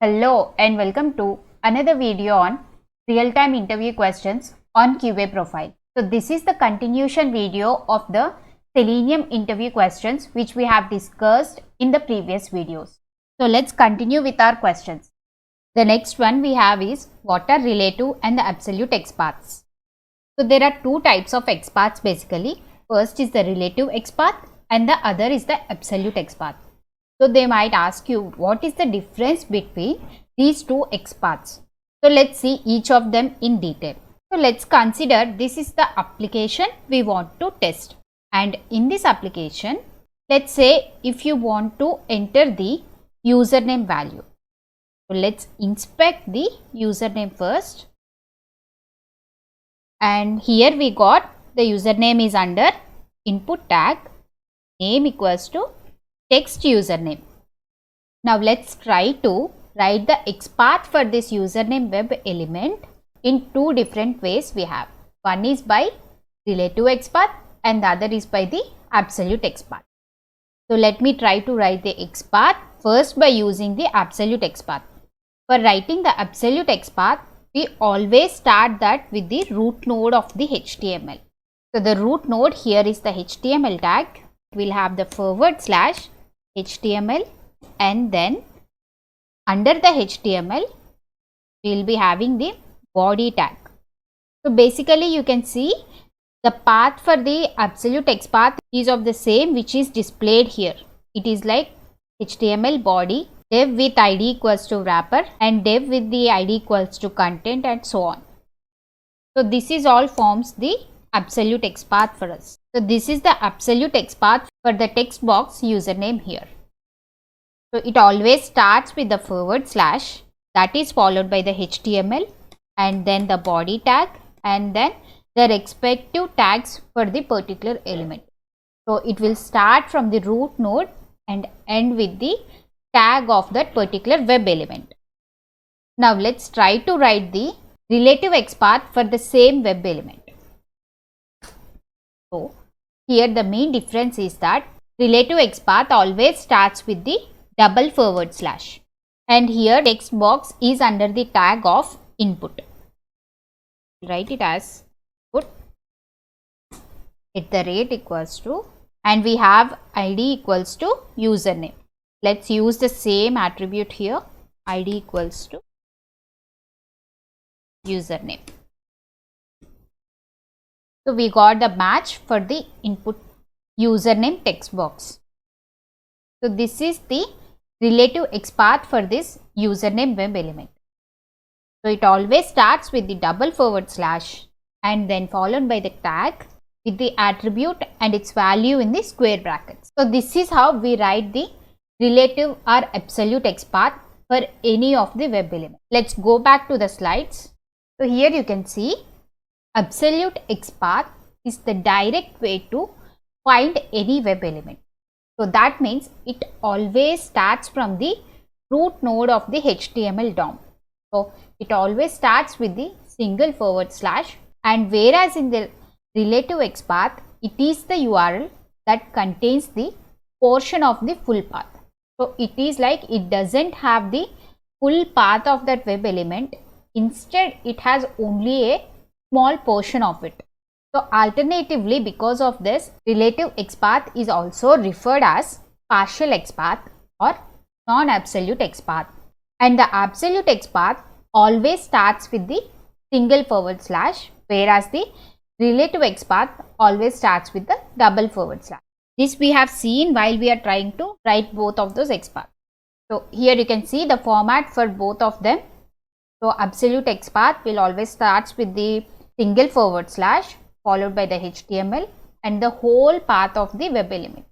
Hello and welcome to another video on real-time interview questions on QA profile. So this is the continuation video of the Selenium interview questions which we have discussed in the previous videos. So let's continue with our questions. The next one we have is what are relative and the absolute XPaths. So there are two types of XPaths basically. First is the relative XPath and the other is the absolute XPath. So they might ask you what is the difference between these two XPaths. So let's see each of them in detail. So let's consider this is the application we want to test, and in this application let's say if you want to enter the username value. So let's inspect the username first, and here we got the username is under input tag, name equals to text username. Now let's try to write the XPath for this username web element in two different ways we have. One is by relative XPath and the other is by the absolute XPath. So let me try to write the XPath first by using the absolute XPath. For writing the absolute XPath, we always start that with the root node of the HTML. So the root node here is the HTML tag. We'll have the / HTML, and then under the HTML we will be having the body tag. So basically you can see the path for the absolute XPath is of the same which is displayed here. It is like HTML body, dev with ID equals to wrapper, and dev with the ID equals to content, and so on. So this is all forms the absolute XPath for us. So this is the absolute XPath for the text box username here. So it always starts with the / that is followed by the HTML and then the body tag and then the respective tags for the particular element. So it will start from the root node and end with the tag of that particular web element. Now let's try to write the relative XPath for the same web element. So here the main difference is that relative XPath always starts with the double / and here text box is under the tag of input. Write it as input @ equals to, and we have ID equals to username. Let's use the same attribute here, ID equals to username. So we got the match for the input username text box. So this is the relative XPath for this username web element. So it always starts with the double / and then followed by the tag with the attribute and its value in the square brackets. So this is how we write the relative or absolute XPath for any of the web elements. Let's go back to the slides. So here you can see absolute XPath is the direct way to find any web element. So that means it always starts from the root node of the HTML DOM. So it always starts with the single / and whereas in the relative XPath it is the URL that contains the portion of the full path. So it is like it doesn't have the full path of that web element. Instead it has only a small portion of it. So alternatively, because of this, relative XPath is also referred as partial XPath or non-absolute XPath, and the absolute XPath always starts with the single / whereas the relative XPath always starts with the double /. This we have seen while we are trying to write both of those XPaths. So here you can see the format for both of them. So absolute XPath will always starts with the single / followed by the HTML and the whole path of the web element,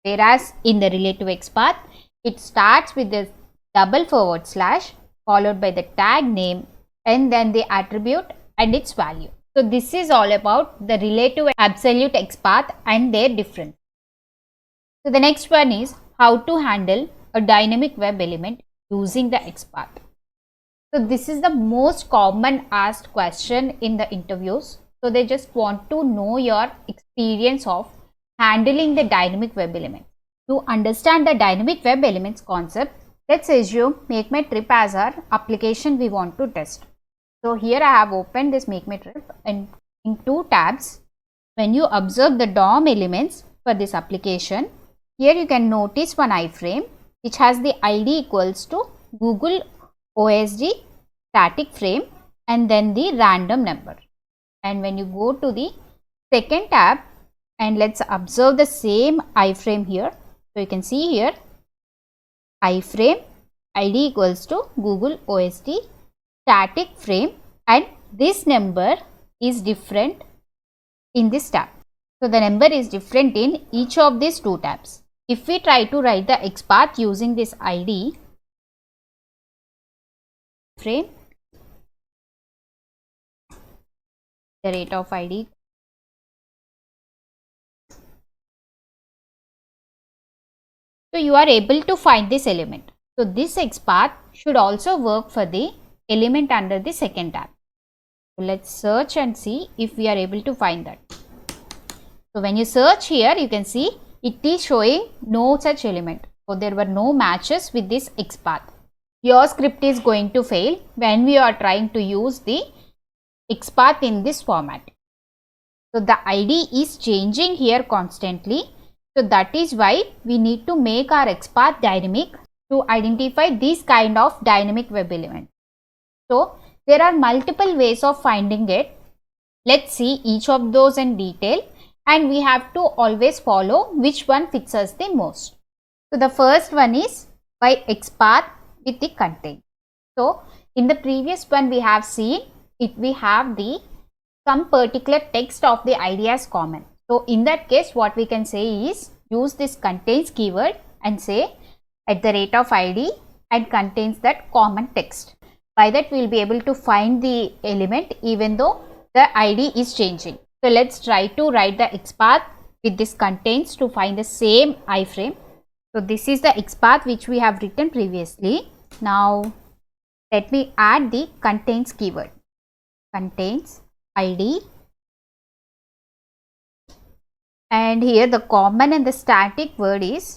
whereas in the relative XPath it starts with the double / followed by the tag name and then the attribute and its value. So this is all about the relative absolute XPath and their difference. So the next one is how to handle a dynamic web element using the XPath. So this is the most common asked question in the interviews. So they just want to know your experience of handling the dynamic web element. To understand the dynamic web elements concept, Let's assume make my trip as our application we want to test. So here I have opened this make my trip and in two tabs. When you observe the DOM elements for this application, here you can notice one iframe which has the ID equals to Google OSD static frame and then the random number. And when you go to the second tab and let's observe the same iframe here. So you can see here iframe ID equals to Google OSD static frame and this number is different in this tab. So the number is different in each of these two tabs. If we try to write the Xpath using this ID frame, the rate of ID, so you are able to find this element. So this Xpath should also work for the element under the second tab. So let's search and see if we are able to find that. So when you search here, you can see it is showing no such element. So there were no matches with this Xpath. Your script is going to fail when we are trying to use the Xpath in this format. So the ID is changing here constantly. So that is why we need to make our Xpath dynamic to identify these kind of dynamic web elements. So there are multiple ways of finding it. Let's see each of those in detail and we have to always follow which one fits us the most. So the first one is by Xpath with the content. So in the previous one we have seen it, we have the some particular text of the ID as common. So in that case what we can say is use this contains keyword and say at the rate of ID and contains that common text. By that we will be able to find the element even though the ID is changing. So let's try to write the Xpath with this contains to find the same iframe. So this is the Xpath which we have written previously. Now let me add the contains keyword. Contains ID and here the common and the static word is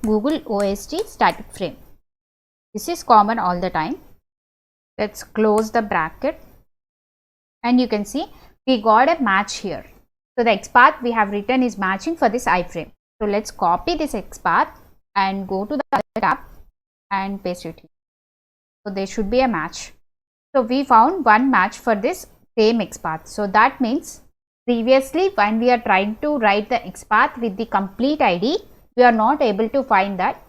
Google OSD static frame. This is common all the time. Let's close the bracket and you can see we got a match here. So the Xpath we have written is matching for this iframe. So let's copy this Xpath and go to the other tab and paste it here. So there should be a match. So we found one match for this same Xpath. So that means previously when we are trying to write the Xpath with the complete ID, we are not able to find that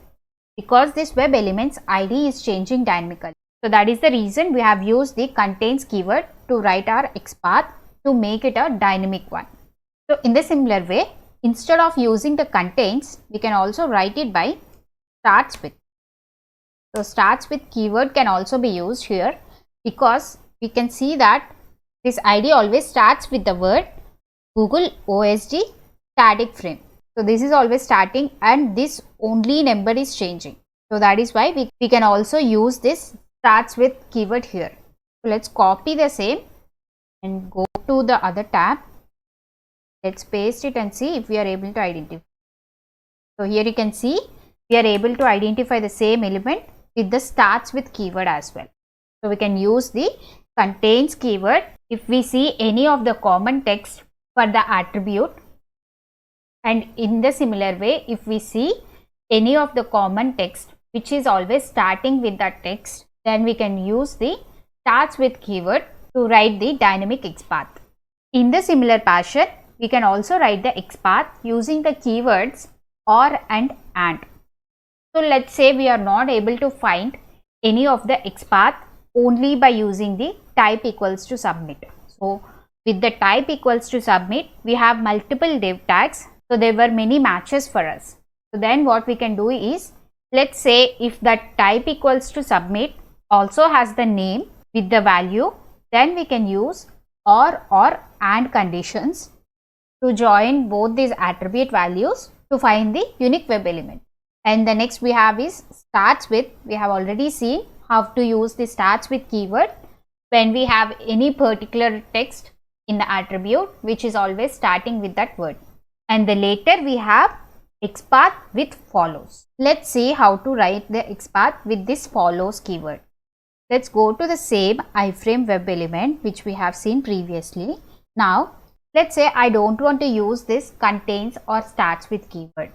because this web element's ID is changing dynamically. So that is the reason we have used the contains keyword to write our Xpath to make it a dynamic one. So in the similar way, instead of using the contains, we can also write it by starts with. So starts with keyword can also be used here because we can see that this ID always starts with the word Google OSD static frame. So this is always starting and this only number is changing. So that is why we can also use this starts with keyword here. So let's copy the same and go to the other tab. Let's paste it and see if we are able to identify. So here you can see we are able to identify the same element with the starts with keyword as well. So we can use the contains keyword if we see any of the common text for the attribute, and in the similar way if we see any of the common text which is always starting with that text, then we can use the starts with keyword to write the dynamic Xpath. In the similar fashion, we can also write the Xpath using the keywords or and. So let's say we are not able to find any of the Xpath only by using the type equals to submit. So with the type equals to submit, we have multiple div tags. So there were many matches for us. So then what we can do is, let's say if that type equals to submit also has the name with the value, then we can use or and conditions to join both these attribute values to find the unique web element. And the next we have is starts with. We have already seen how to use the starts with keyword when we have any particular text in the attribute which is always starting with that word. And the later we have XPath with follows. Let's see how to write the XPath with this follows keyword. Let's go to the same iframe web element which we have seen previously. Now, let's say I don't want to use this contains or starts with keyword,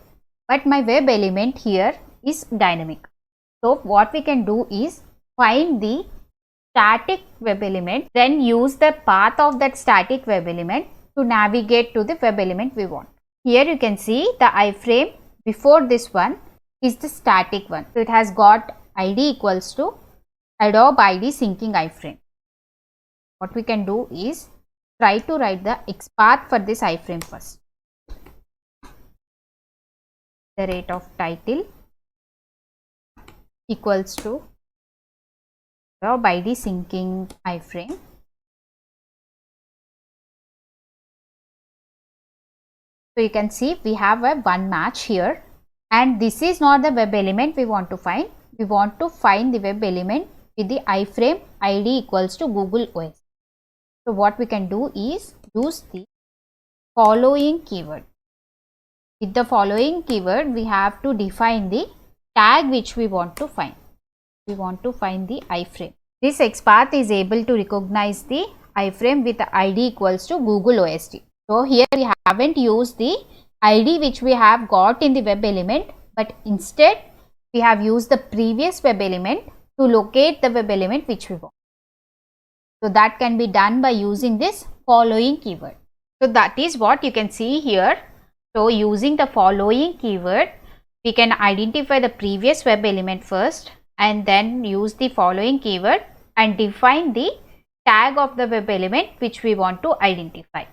but my web element here is dynamic. So, what we can do is find the static web element, then use the path of that static web element to navigate to the web element we want. Here you can see the iframe before this one is the static one. So, it has got ID equals to Adobe ID syncing iframe. What we can do is try to write the XPath for this iframe first. The rate of title equals to Adobe ID syncing iframe. So, you can see we have a one match here, and this is not the web element we want to find. We want to find the web element with the iframe ID equals to Google OS. So, what we can do is use the following keyword. With the following keyword, we have to define the tag which we want to find. We want to find the iframe. This XPath is able to recognize the iframe with the ID equals to Google OST. So, here we haven't used the ID which we have got in the web element, but instead we have used the previous web element to locate the web element which we want. So, that can be done by using this following keyword. So, that is what you can see here. So, using the following keyword, we can identify the previous web element first and then use the following keyword and define the tag of the web element which we want to identify.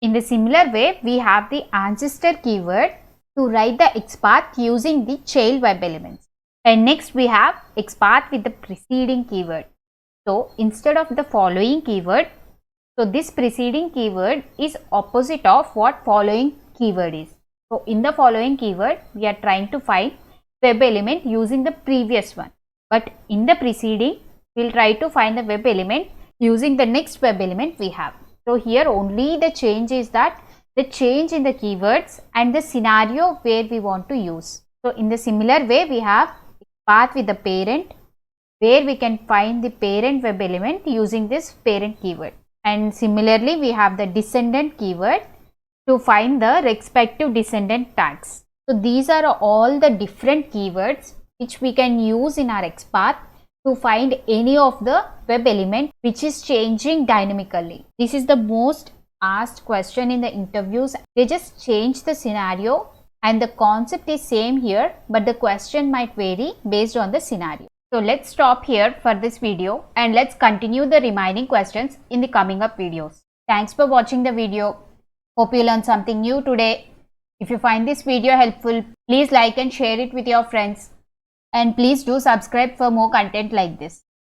In the similar way, we have the ancestor keyword to write the XPath using the child web elements. And next we have XPath with the preceding keyword. So, instead of the following keyword, so this preceding keyword is opposite of what following keyword is. So, in the following keyword, we are trying to find web element using the previous one. But in the preceding, we will try to find the web element using the next web element we have. So, here only the change is that the change in the keywords and the scenario where we want to use. So, in the similar way, we have path with the parent where we can find the parent web element using this parent keyword. And similarly, we have the descendant keyword to find the respective descendant tags. So, these are all the different keywords which we can use in our XPath to find any of the web element which is changing dynamically. This is the most asked question in the interviews. They just change the scenario and the concept is same here, but the question might vary based on the scenario. So, let's stop here for this video and let's continue the remaining questions in the coming up videos. Thanks for watching the video. Hope you learned something new today. If you find this video helpful, please like and share it with your friends. And please do subscribe for more content like this.